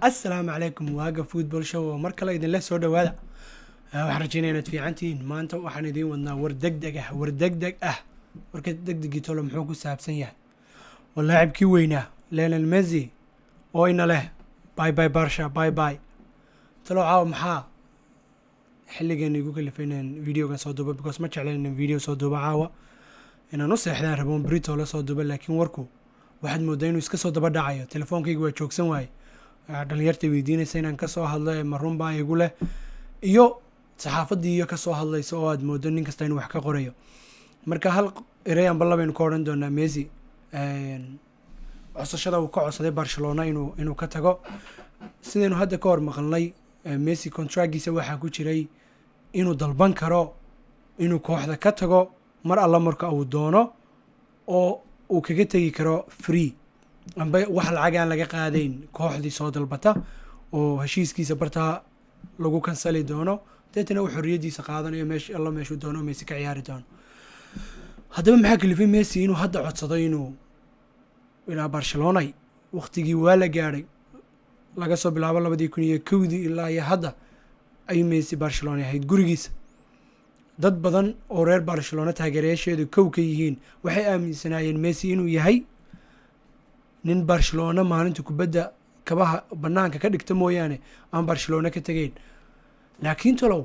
السلام عليكم waaga football show mar kale idin la soo dhawaada waxaan rajeynayaa inaad fiicantihiin maanta waxaan idin wadnaa war degdeg ah warka degdegii tolo muxuu ku saabsan yahay oo laacibkii weynaa Lionel Messi oo ina leh bye bye Barca bye bye talo caaw maxaa xilligan igu kalifayeen videoga soo duuba because ma jeclaan in video soo duuba caawa inaan u seexdaan raboon brito la soo duuba laakiin warku waxaad moodaa inuu iska soo daba dhacayo telefoonkaygu waa joogsan waaye dhalinyarta weydiinaysa inaan ka soo hadlo ma runbaa igu leh iyo saxaafadii iyo ka soo hadlaysa oo aad moodo nin kasta inuu wax ka qorayo marka hal erey aan ballabaynu ka odhan doonaa Messi codsashada uu ka codsaday Barcelona inuu ka tago sidaynu hadda ka hor maqalnay Messi contractgiisa waxaa ku jiray inuu dalban karo inuu kooxda ka tago mar alla marka uu doono oo uu kaga tegi karo free amba wax lacag aan laga qaadayn kooxdii soo dalbata oo heshiiskiisa bartaa lagu kansali doono deetana uu xorriyadiisa qaadanayo meeshuu doono Messi ka ciyaari doono haddaba maxaa kalifay Messi inuu hadda codsado inuu ilaa Barcelona waqtigii waa la gaadhay laga soo bilaabo 2001 ilaa iyo hadda ayuu Messi Barcelona ahayd gurigiisa dad badan oo reer Barcelona taageerayaasheedu kow ka yihiin waxay aaminsanaayeen Messi inuu yahay nin Barcelona maalinta kubadda kabaha banaanka ka dhigta mooyaane aan Barcelona ka tageyn laakiin talow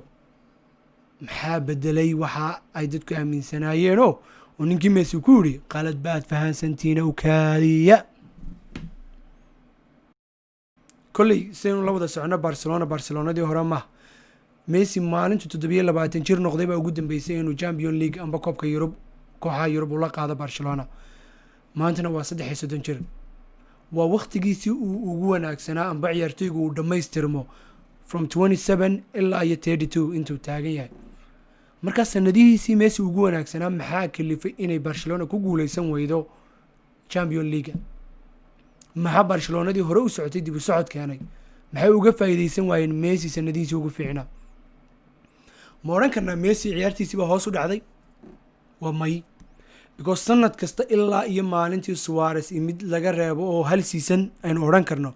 maxaa bedelay waxa ay dadku aaminsanaayeen oo ninkii Messi ku yiri qalad baad fahansantiina u kaaliya kulli seen la wada socona Barcelonadii hore ma Messi maalinta 27 jir noqday baa ugu dambeysay inuu Champions League amba koobka Yurub kooxaha Yurub ula qaado Barcelona maantana waa 33 jir waa waqtigiisii uu ugu wanaagsanaa amba ciyaartoygu uu dhamaystirmo from 27 ilaa 32 intuu taagan yahay marka sanadihiisii Messi ugu wanaagsanaa maxaa kalifay inay Barcelona ku guuleysan weydo Champions League maxaa Barcelonadii hore u socotay dib u socod keenay maxay uga faa'iideysan waayeen Messi sanadihiisii ugu fiicnaa ma oran karnaa Messi ciyaartiisii baa hoos u dhacday waa may because sanad kasta ilaa iyo maalintii Suarez mid laga reebo oo hal season aynu oran karno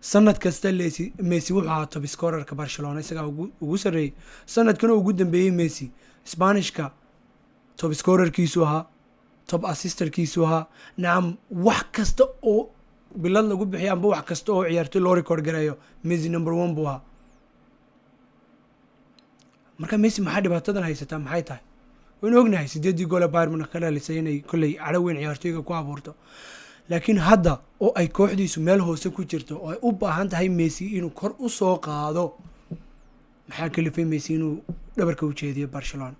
sanad kasta Messi wuxuu ahaa top scorerka Barcelona isaga ugu sareeyay sanadkan ugu dambeeyay Messi Spanishka top scorerkiisu ahaa top assisterkiisu ahaa naam wax kasta oo bilad lagu bixiyo amba wax kasta oo ciyaartoy loo record gareeyo Messi number 1 buu ahaa marka Messi maxaa dhibaatadan haysataa maxay tahay waan ognahay 8 gool Bayern Munich ka dhalisay inay kulay caro weyn ciyaartoyga ku abuurto laakiin hadda oo ay kooxdiisu meel hoose ku jirto oo ay u baahan tahay Messi inuu kor u soo qaado maxaa kalifay Messi inuu dhabarka u jeediyo Barcelona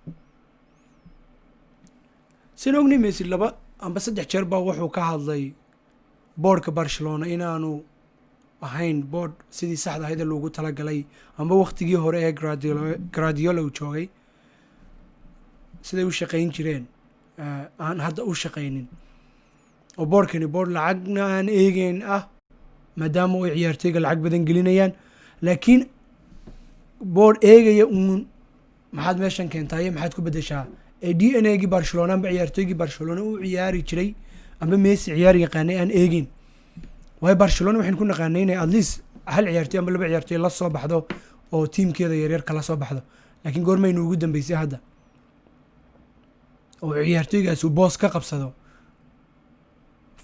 seen ognahay Messi 2 amba 3 jeer baa wuxuu ka hadlay boardka Barcelona inaanu ahayn board sidii saxda ahayd loogu talagalay amba waqtigii hore ee Guardiola uu joogay siday u shaqayn jireen aan hadda u shaqaynin oo boardkani board lacagna aan eegayn ah maadaama ay ciyaartoyga lacag badan gelinayaan laakiin board eegaya maxaad meeshan keentay maxaad ku bedeshaa DNA-gii Barcelona amba ciyaartoygii Barcelona uu ciyaari jiray amba Messi ciyaar yaqaanay aan eegin way Barcelona waxaan ku naqaanay inay at least hal ciyaartoy amba laba ciyaartoy la soo baxdo oo teamkeeda yaryar kala soo baxdo laakiin goormaynu ugu dambeysay hadda oo ciyaartoygaas uu boos ka qabsado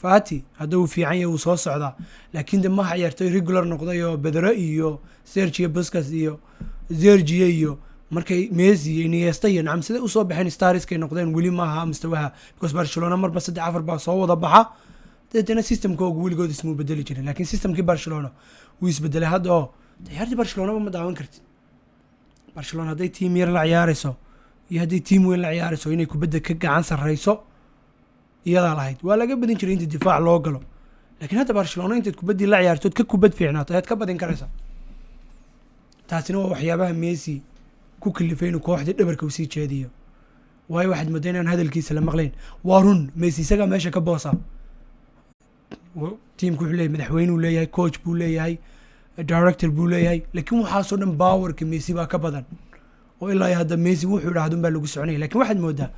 Fati hadda uu fiican yahay uu soo socdaa laakiin de ma ciyaartoy regular noqday oo Pedro iyo Sergio Busquets iyo Sergio iyo markay Messi iyo Iniesta iyo nacam sida u soo baxeen stars kay noqdeen wali ma aha mustawaha because Barcelona marba 3-4 baa soo wada baxa dadana systemkooda wiligood ismu bedeli jiray laakiin systemkii Barcelona wuu isbedelay hadda oo ciyaartii Barcelona ma daawan kartid Barcelona haday team yar la ciyaarayso iyo haday team weyn la ciyaarayso inay kubadda ka gacan sareyso iyada lahayd waa laga badin jiray inta difaac loo galo laakiin hadda Barcelona inta kubaddi la ciyaarto ka kubad fiicnaato aad ka badin karaysa taasina waa waxyaabaha Messi ku kalifay inuu kooxda dhabarka u sii jeediyo waayo waxaad moodeen hadalkiisa la maqleen waa run Messi isaga meesha ka boosa teamku wuxuu leeyahay madaxweyne uu leeyahay coach buu leeyahay director buu leeyahay laakiin waxaa soo dhan powerka Messi baa ka badan oo ilaa hadda Messi wuxuu yiraahdo baa lagu soconay laakiin waxaad moodaa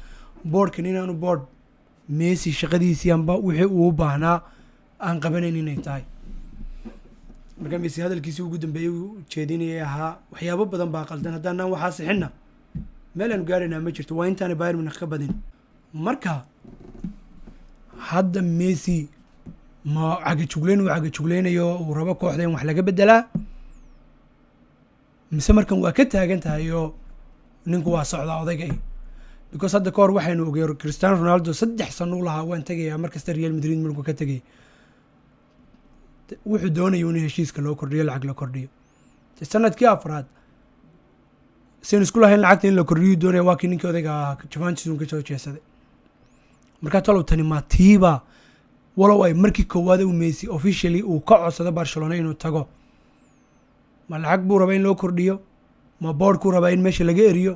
boardkan inaanu board Messi shaqadiisii amba wixii uu baahnaa aan qabanayn inay tahay marka Messi hadalkiisii ugu dambeeyay uu jeedinayay ahaa waxyaabo badan baa qaldan haddaan waxaa sixinna meel aan gaarina ma jirto waa intaan Bayern Munich ka badin marka hadda Messi ma cagajuglaynayo uu rabo kooxda in wax laga bedelaa mise markan waa ka taagan tahay oo ninku waa socdaa odaygay because hadda ka hor waxaynu ogeeyay Cristiano Ronaldo 3 sano lahaa waan tagayaa markasta Real Madrid markuu ka tagay wuxuu doonayo in heshiiska loo kordhiyo lacag la kordhiyo sanadkii afraad seen isku lahayn lacagta in la kordhiyo doonaya waa kii ninkii odayga Juventus uu ka soo jeesaday marka talo tani ma tiiba walow ay markii koowaad uu Messi officially uu ka codsado Barcelona inuu tago ma lacag buu rabaa in loo kordhiyo ma board ku rabaa in meesha laga eriyo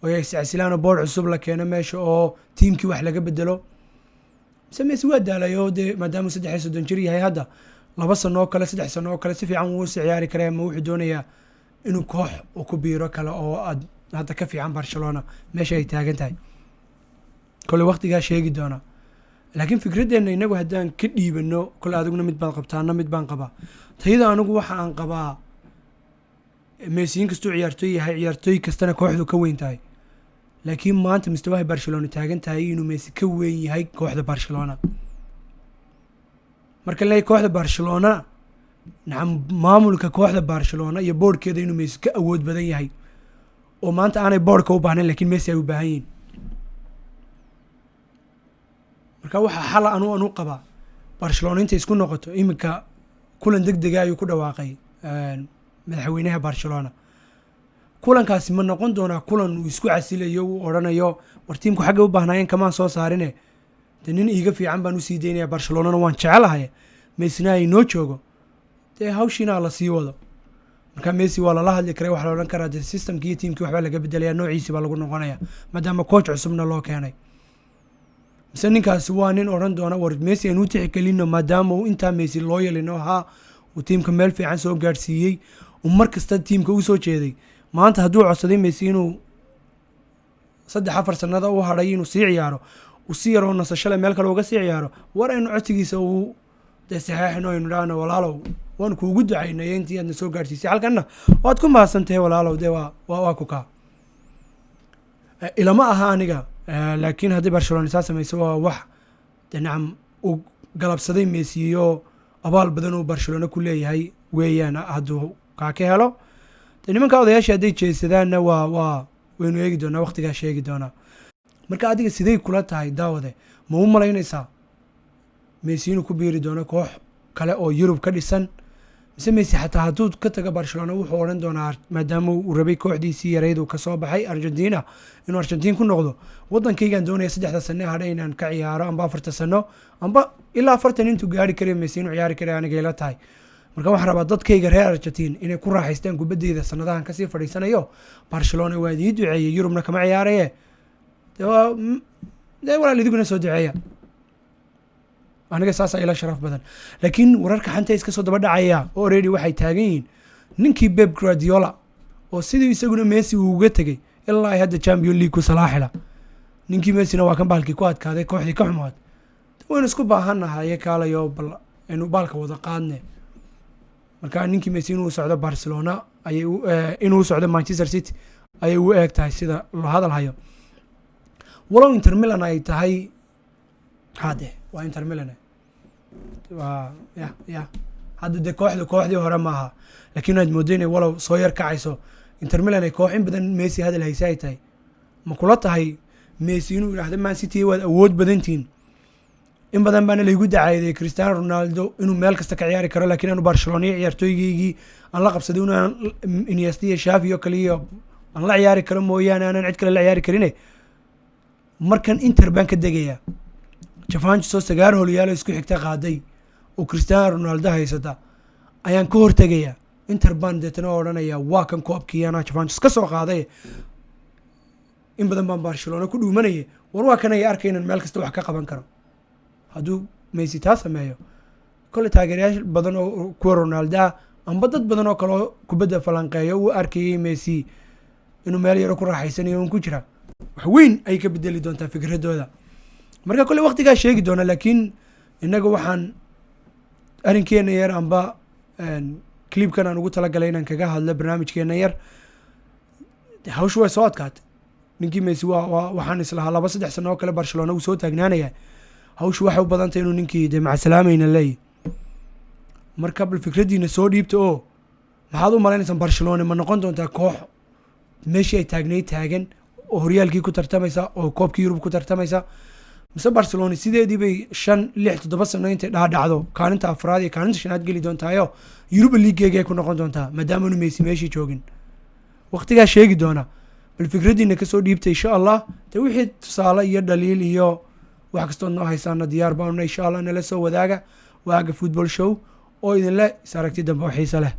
oo ay silsilaan board cusub la keeno meesha oo teamkii wax laga bedelo Messi waa daalayo de maadaama 3 jir yahay hadda 2 sano kale 3 sano kale si fiican uu ciyaari karaa ma wuxuu doonayaa inuu koox oo ku biiro kale oo hadda ka fiican Barcelona meesha ay taagan tahay kale waqtiga sheegi doona laakiin fikradeena inagu haddaan ka dhiibano kale adiguna mid baan qabtaana mid baan qabaa tayada anigu waxa aan qabaa Messi inkastoo ciyaartooy kastana kooxdu ka weyn tahay laakiin maanta mustawaha Barcelona taagan tahay inuu Messi ka weyn yahay kooxda Barcelona marka la kooxda Barcelona maamulka kooxda Barcelona iyo boardkeeda inuu Messi ka awood badan yahay oo maanta aanay boardka u baahnayn laakiin Messi ay u baahan yihiin marka waxa xal aanu qaba Barcelona inta isku noqoto imika kulan degdeg ah ayuu ku dhawaaqay madaxweynaha Barcelona kulankaasi ma noqon doona kulan uu isku casilayo uu oranayo war tiimku xagga u baahnayeen kama soo saarine nin iiga fiican baan u sii deynaya Barcelona waan jecelahay Messi ay noo joogo hawshina la sii wado marka Messi waa la hadli karay wax la oran karaa systemkii tiimkii waxba laga bedelayaa noociisa baa lagu noqonaya maadaama coach cusubna loo keenay mise ninkaasi waa nin oran doona war Messi inuu tixgelino maadaama uu inta Messi loo yeelino uu tiimka meel fiican soo gaarsiiyay markasta tiimka uu soo jeeday maanta hadduu codsaday Messi inuu 3-4 sanada u haray inuu sii ciyaaro uu sii yaro nasashada meel kale uga sii ciyaaro war aynu codsigiisa uu saxeexno aynu dhaano walaalow waan kuugu ducaynay intii aad soo gaarsiisay halkana waad ku mahadsantahay walaalow de waa ku ka ilama aha aniga laakiin haddii Barcelona samayso waa wax dhinacam uu galabsaday Messi iyo abaal badan oo Barcelona ku leeyahay weeyaan hadduu ka helo nimanka odayaasha haday jeesadaana waynu eegi doonaa waqtigaa sheegi doonaa marka adiga sidee kula tahay daawade ma u malaynaysaa Messi inuu ku biiri doono koox kale oo Yurub ka dhisan mise Messi xataa hadduu ka taga Barcelona wuxuu oran doonaa maadaama uu rabay kooxdiisii yareed uu ka soo baxay Argentina inuu Argentina ku noqdo wadankaygan doonaya 3 sano hadhay inaan ka ciyaaro amba 4 sano amba ilaa 40 intuu gaari karo Messi inuu ciyaari karo aniga ila tahay marka waxaan rabaa dadkayga reer Argentina inay ku raaxaystaan kubaddeeda sanadahan kasii fadhiisanayo Barcelona waa idin duceeyay Yurubna kama ciyaaraya walaal idiguna soo duceeya aniga saas ila sharaf badan laakiin wararka xanta iska soo daba dhacaya already waxay taagan yihiin ninkii Pep Guardiola oo sidii isaguna Messi uu uga tagay ilaa hadda Champions League ku salaaxila ninkii Messi waa kan baalkii ku adkaaday kooxdii ka xumaad waan isku baahanahay kaalayo bal inuu baalka wada qaadne marka ninkii Messi inuu socdo Barcelona inuu socdo Manchester City ayay u eegtahay sida loo hadal hayo walow Inter Milan ay tahay waa Inter Milan hadda de kooxdii hore maaha laakiin aad moodeenay walow soo yar kacayso Inter Milan ay koox in badan Messi hadal haysa ay tahay ma kula tahay Messi inuu yiraahdo Man City waad awood badantiin in badan baan la igu dacayday Cristiano Ronaldo inuu meel kasta ka ciyaari karo laakiin aanu Barcelona ciyaartooyigii aan la qabsaday inuu Iniesta iyo Xavi iyo kaliya aan la ciyaari karo mooyaane aan cid kale la ciyaari karin markan Inter baan ka degaya Juventus soo sagaar hoolyaalo isku xigta qaaday oo Cristiano Ronaldo haysata ayaan ka hortagaya Inter baan deetana oranaya waa kan koobkii ana Juventus ka soo qaaday in badan baan Barcelona ku dhuumanayay war waa kan ay arkaynan meel kasta wax ka qaban karo hadduu Messi taa sameeyo kole taageerayaal badan oo ku Ronaldo amba dad badan oo kale kubadda falanqeeyo uu arkayay Messi inuu meel yar ku raaxaysanayo ku jira wax weyn ay ka bedeli doontaa fikradooda marka kole waqtigaa sheegi doona laakiin inaga waxaan arrinkeena yar amba clipkan aan ugu talagalay inaan kaga hadlo barnaamijkeena yar hawshu way soo adkaatay ninkii Messi waxaan islahaa 2-3 sano oo kale Barcelona uu soo taagnaanaya hawshu waxay u badan tahay inuu ninkii de macsalaamayna leeyahay marka bal fikradiina soo dhiibto oo maxaad u malaynaysan Barcelona ma noqon doontaa koox meeshii ay taagan oo horyaalkii ku tartamaysa oo koobkii Yurub ku tartamaysa mise Barcelona sideedii bay 5-6-7 sano intay dhacdo kaalinta afraad iyo kaalinta shanaad geli doontaayo Europa League ay ku noqon doontaa maadaama uu Messi meeshii joogin waqtigaa sheegi doona bal fikradiina ka soo dhiibtay insha Allah de wixii tusaale iyo dhaliil iyo wax kasta oo noo haysaana diyaar baan insha Allah nala soo wadaaga waaga football show oo idin la is aragti dambe oo xiiso leh